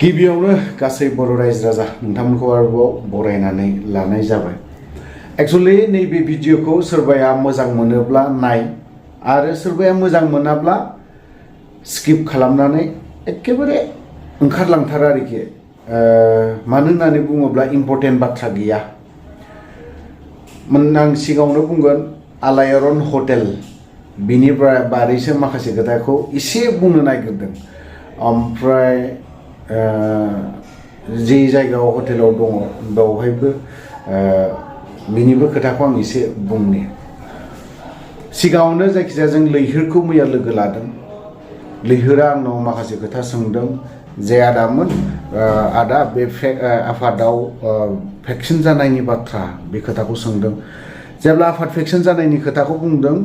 गिबियावनो गासै बर' रायजो राजा नोंथांमोनखौ आरोबाव बरायनानै लानाय जाबाय। एक्चुअली नैबे भिडिअखौ सोरबाया मोजां मोनोब्ला नाय आरो सोरबाया मोजां मोनाब्ला स्किप खालामनानै एखेबारे ओंखारलांथार आरोखि। मानो होननानै बुङोब्ला इम्पर्टेन्ट बाथ्रा गैया। आं सिगाङावनो बुंगोन आलायारन हटेल बिनि बारैसो माखासे खोथाखौ एसे बुंनो नागिरदों। ओमफ्राय जे जायगायाव हटेलाव दङ बेवहायबो बिनिबो खोथाखौ आं एसे बुंनि। सिगाङावनो जायखिजाया जों लैहोरखौ मैया लोगो लादों। लैहोरा आंनाव माखासे खोथा सोंदों जे आदामोन आदा बे आफादाव भेक्सिन जानायनि बाथ्रा बे खोथाखौ सोंदों। जेब्ला आफाद भेक्सिन जानायनि खोथाखौ बुंदों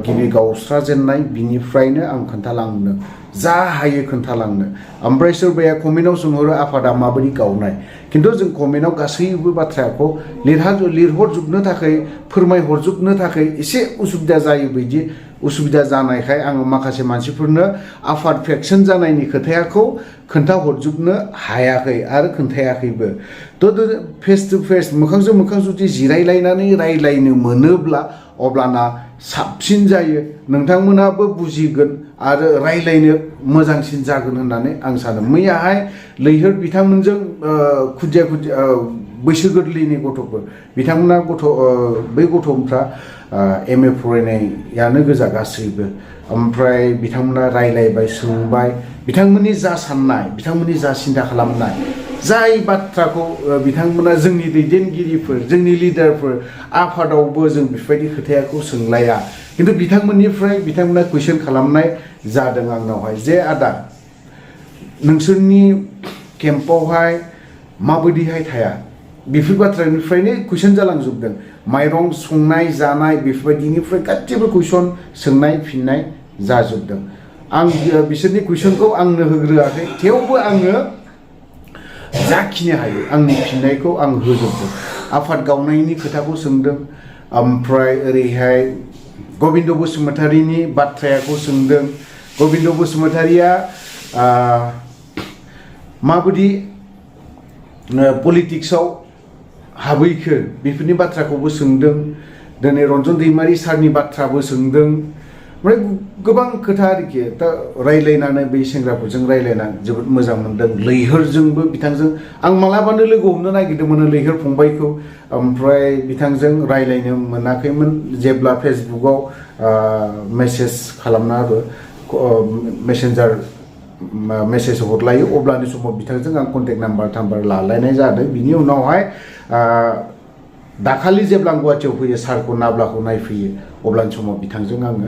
गिबि गावस्राजेननाय बिनिफ्रायनो आं खोन्थालांनो जा हायो खोन्थालांनो। ओमफ्राय सोरबाया कमेन्टआव सोंहरो आफादा माबायदि गावनाय, खिन्थु जों कमेन्टआव गासैबो बाथ्राखौ लिरहरजोबनो थाखाय फोरमायहरजोबनो थाखाय एसे उसुबिदा जायो। बायदि उसुबिदा जानायखाय आङो माखासे मानसिफोरनो आफाद भेक्सिन जानायनि खोथाखौ खोन्थाहरजोबनो हायाखै आरो खोन्थायाखैबो। थ' फेस टु फेस मोखांजों मोखां जुदि जिरायलायनानै रायलायनो मोनोब्ला अब्लाना साबसिन जायो, नोंथांमोनाबो बुजिगोन आरो रायलायनो मोजांसिन जागोन होननानै आं सानो। मैयाहाय लैहोर बिथांमोनजों खुदिया बैसो गोरलैनि गथ'फोर बिथांमोना बै गथ'फ्रा MA फरायनायानो गोजा गासैबो। ओमफ्राय बिथांमोना रायलायबाय, सोंबाय, बिथांमोननि जा साननाय, बिथांमोननि जा सिन्था खालामनाय, जाय बाथ्राखौ बिथांमोना जोंनि दैदेनगिरिफोर, जोंनि लिडारफोर आफादावबो जों बेफोरबायदि खोथाखौ सोंलाया, खिन्थु बिथांमोना कुइसन खालामनाय जादों आंनावहाय जे आदा नोंसोरनि केम्पआवहाय माबायदिहाय थाया, बेफोर बाथ्रानिफ्रायनो कुइसन जालांजोबदों। माइरं संनाय जानाय बेफोरबायदिनिफ्राय गासैबो कुइसन सोंनाय फिननाय जाजोबदों। आं बिसोरनि कुइसनखौ आंनो होग्रोआखै, थेवबो आङो जाखिनि हायो आंनि फिननायखौ आं होजोबदों। आफाद गावनायनि खोथाखौ सोंदों, ओमफ्राय ओरैहाय गबिन्द बसुमतारीनि बाथ्राखौ सोंदों। गबिन्द बसुमतारीया माबायदि पलिटिक्सआव हाबैखो बेफोरनि बाथ्राखौबो सोंदों। दिनै रन्जन दैमारि सारनि बाथ्राबो सोंदों। ओमफ्राय गोबां खोथा आरोखि। दा रायलायनानै बै सेंग्राफोरजों रायलायनानै जोबोद मोजां मोनदों। लैहोरजोंबो बिथांजों आं मालाबानो लोगो हमनो नागिरदोंमोन लैहोर फंबायखौ, ओमफ्राय बिथांजों रायलायनो मोनाखैमोन। जेब्ला फेसबुकआव मेसेज खालामनाबो मेसेन्जार मेसेज हरलायो अब्लानि समाव बिथांजों आं कन्टेक्ट नाम्बार लालायनाय जादों। बिनि उनावहाय दाखालि जेब्ला आं गुवाहाटियाव फैयो सारखौ नाब्लाखौ नायफैयो अब्लानि समाव बिथांजों आङो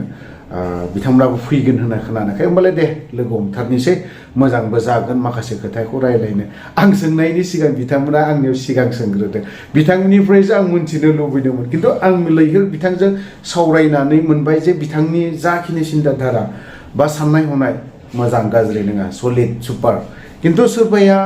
बिथांमोनाबो फैगोन होनना खोनानायखाय होमबालाय दे लोगो हमथारनोसै, मोजांबो जागोन माखासे खोथाखौ रायलायनो। आं सोंनायनि सिगां बिथांमोना आंनियाव सिगां सोंग्रोदों। बिथांनिफ्रायसो आं मोनथिनो लुबैदोंमोन, खिन्थु आं लैहोर बिथांजों सावरायनानै मोनबाय जे बिथांनि जाखिनि सिन्ताधारा बा साननाय हनाय मोजां गाज्रि नङा, सलिड सुपार। खिन्थु सोरबाया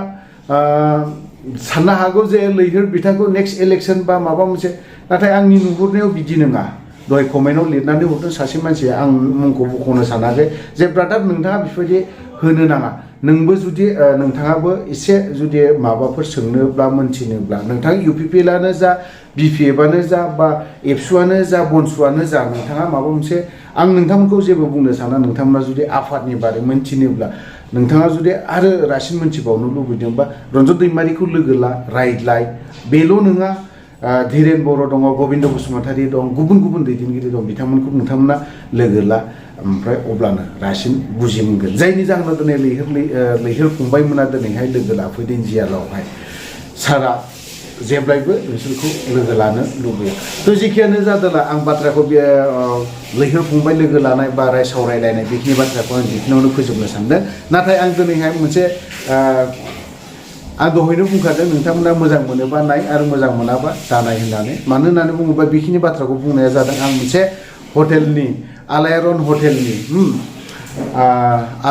साननो हागौ जे लैहोर बिथांखौ नेक्स्ट इलेक्सन बा माबा मोनसे, नाथाय आंनि नुहुरनायाव बिदि नङा। दहाय कमेन्टआव लिरनानै हरदों सासे मानसिया, आं मुंखौ बख'नो सानाखै, जे ब्रादार नोंथाङा बेफोरबायदि होनो नाङा। नोंबो जुदि नोंथाङाबो एसे जुदि माबाफोर सोंनोब्ला मोनथिनोब्ला नोंथां UPPLआनो जा BPFआनो जा बा एबसुआनो जा बनसुआनो जा, नोंथाङा माबा मोनसे, आं नोंथांमोनखौ जेबो बुंनो साना। नोंथांमोना जुदि आफादनि बारै मोनथिनोब्ला, नोंथाङा जुदि आरो रासिन मोनथिबावनो लुबैदोंबा रन्जन दैमारिखौ लोगो ला, रायज्लाय। बेल' नङा, धीरेन बर' दङ, गबिन्द बसुमतारी दं, गुबुन गुबुन दैदेनगिरि दं, बिथांमोनखौ नोंथांमोना लोगो ला। ओमफ्राय अब्लानो रासिन बुजि मोनगोन। जायनि जाहोनाव दिनै लैहोर फंबायमोना दिनैहाय लोगो लाफैदों जियालावहाय। सारा जेब्लायबो नोंसोरखौ लोगो लानो लुबैयो। थ' जेखियानो जादोंला आं बाथ्राखौ बे लैहोर फंबाय लोगो लानाय बा सावरायलायनाय बेखिनि बाथ्राखौ आं बेखिनियावनो फोजोबनो सानदों। नाथाय आं दिनैहाय मोनसे आं दहायनो बुंखादों नोंथांमोना मोजां मोनोबा नाय आरो मोजां मोनाबा दानाय होननानै। मानो होननानै बुङोबा बेखिनि बाथ्राखौ बुंनाया जादों आं मोनसे हटेलनि आलायारन हटेलनि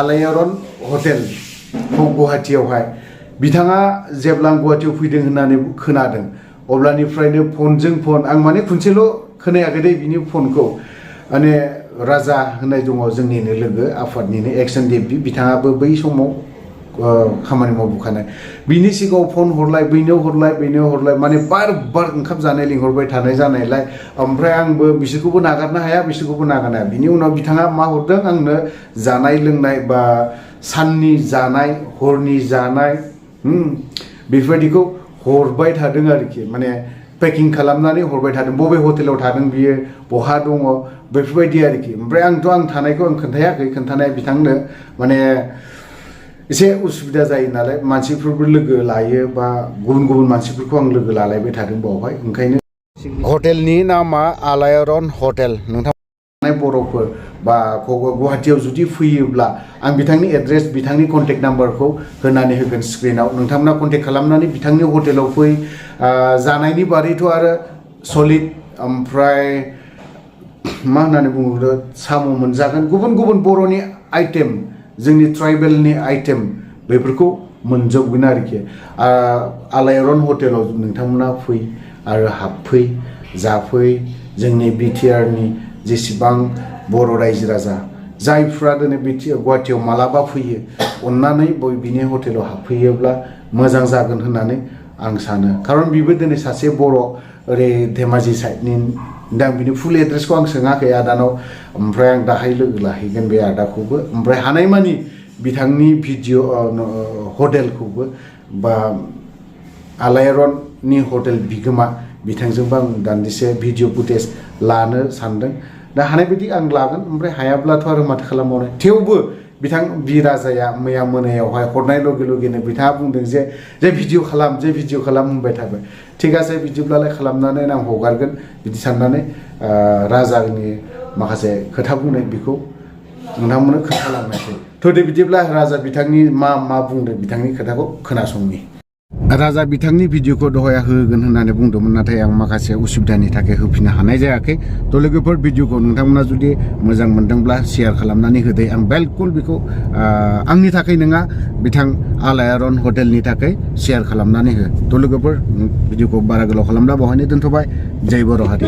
आलायारन हटेलखौ गुवाहाटियावहाय बिथाङा जेब्ला आं गुवाहाटियाव फैदों होननानै खोनादों अब्लानिफ्रायनो फनजों फन आं माने खनसेल' खोनायाखै दे बिनि फनखौ। माने राजा होननाय दङ जोंनिनो लोगो आफादनिनो एक्सन डेपि, बिथाङाबो बै समाव खामानि मावबोखानाय बिनि सिगाङाव फन हरलाय बैनियाव हरलाय माने बार ओंखाम जानाय लिंहरबाय थानाय जानायलाय ओमफ्राय आंबो बिसोरखौबो नागारनो हाया बिनि उनाव बिथाङा मा हरदों आंनो जानाय लोंनाय बा साननि जानाय हरनि जानाय बेफोरबायदिखौ हरबाय थादों आरोखि माने पेकिं खालामनानै हरबाय थादों बबे हटेलाव थादों बियो बहा दङ बेफोरबायदि आरोखि ओमफ्राय आं थानायखौ आं खोन्थानाया बिथांनो माने एसे उसुबिदा जायो नालाय मानसिफोरबो लोगो लायो बा गुबुन मानसिफोरखौ आं लोगो लालायबाय थादों बावहाय ओंखायनो हटेलनि नामा आलायारन हटेल नोंथां बर'फोर बा गुवाहाटियाव जुदि फैयोब्ला आं बिथांनि एड्रेस बिथांनि कन्टेक्ट नाम्बारखौ होनानै होगोन स्क्रिनाव नोंथांमोना कन्टेक्ट खालामनानै बिथांनि हटेलाव फै जानायनि बारैथ' आरो सलिड ओमफ्राय मा होननानै बुङो साम' मोनजागोन गुबुन बर'नि आइटेम जोंनि ट्राइबेलनि आइटेम बेफोरखौ मोनजोबगोन आरोखि आलायारन हटेलाव नोंथांमोना फै आरो हाबफै जाफै जोंनि बिटिआरनि जेसेबां बर' रायजो राजा जायफ्रा दिनै गुवाहाटियाव मालाबा फैयो अन्नानै बिनि हटेलाव हाबफैयोब्ला मोजां जागोन होननानै आं सानो खारन बिबो दिनै सासे बर' ओरै धेमाजि साइडनि दा बिनि फुल एड्रेसखौ आं सोङाखै आदानाव ओमफ्राय आं दाहाय लोगो लाहैगोन बे आदाखौबो ओमफ्राय हानायमानि बिथांनि भिडिअ हटेलखौबो बा आलायारननि हटेल बिगोमा बिथांजोंबो आं दान्दिसे भिडिअ फुटेज लानो सानदों दा हानाय बायदि आं लागोन ओमफ्राय हायाब्लाथ' आरो माथो खालामबावनो थेवबो बिथां बि राजाया मैया मोनायावहाय हरनाय लगे लगेनो बिथाङा बुंदों जे भिडिअ खालाम होनबाय थाबाय थिग আছে बिदिब्लालाय खालामनानै आं हगारगोन बिदि साननानै राजानि माखासे खोथा बुंनाय बेखौ नोंथांमोननो खोन्थालांनायसै थ' बिदिब्ला राजा बिथांनि मा बुंदों बिथांनि खोथाखौ खोनासंनि राजा बिथांनि भिडिअखौ दहाय होगोन होननानै बुंदोंमोन नाथाय आं माखासे उसुबिदानि थाखाय होफिननो हानाय जायाखै थ' लोगोफोर भिडिअखौ नोंथांमोना जुदि मोजां मोनदोंब्ला शेयार खालामनानै होदो आं बिल्कुल बेखौ आंनि थाखाय नङा बिथां आलायारन हटेलनि थाखाय शेयार खालामनानै हो थ' लोगोफोर भिडिअखौ बारा गोलाव खालामब्ला बेवहायनो दोनथ'बाय जय बर' हारि